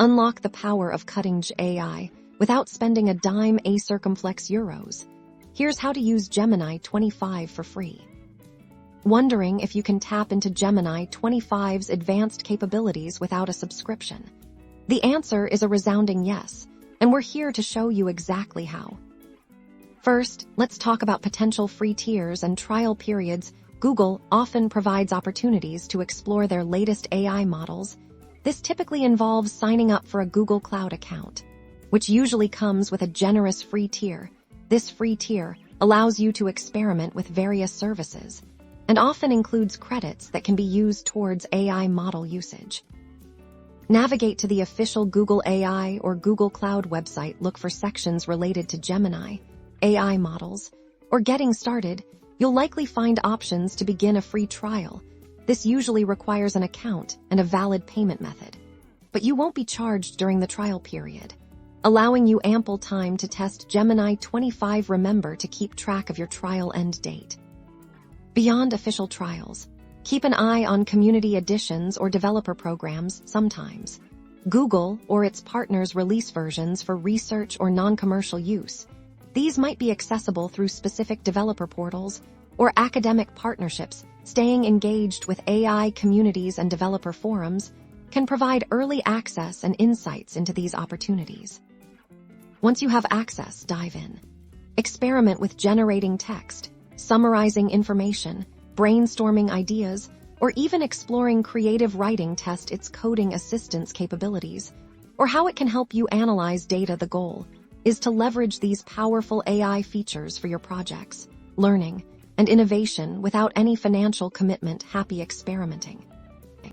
Unlock the power of cutting-edge AI without spending a dime a circumflex euros. Here's how to use Gemini 2.5 for free. Wondering if you can tap into Gemini 2.5's advanced capabilities without a subscription? The answer is a resounding yes, and we're here to show you exactly how. First, let's talk about potential free tiers and trial periods. Google often provides opportunities to explore their latest AI models. This typically involves signing up for a Google Cloud account, which usually comes with a generous free tier. This free tier allows you to experiment with various services and often includes credits that can be used towards AI model usage. Navigate to the official Google AI or Google Cloud website. Look for sections related to Gemini, AI models, or getting started. You'll likely find options to begin a free trial. This usually requires an account and a valid payment method, but you won't be charged during the trial period, allowing you ample time to test Gemini 2.5. Remember to keep track of your trial end date. Beyond official trials, keep an eye on community editions or developer programs. Sometimes Google or its partners release versions for research or non-commercial use. These might be accessible through specific developer portals or academic partnerships. Staying engaged with AI communities and developer forums can provide early access and insights into these opportunities. Once you have access, dive in. Experiment with generating text, summarizing information, brainstorming ideas, or even exploring creative writing. Test its coding assistance capabilities or how it can help you analyze data. The goal is to leverage these powerful AI features for your projects, learning, and innovation without any financial commitment. Happy experimenting!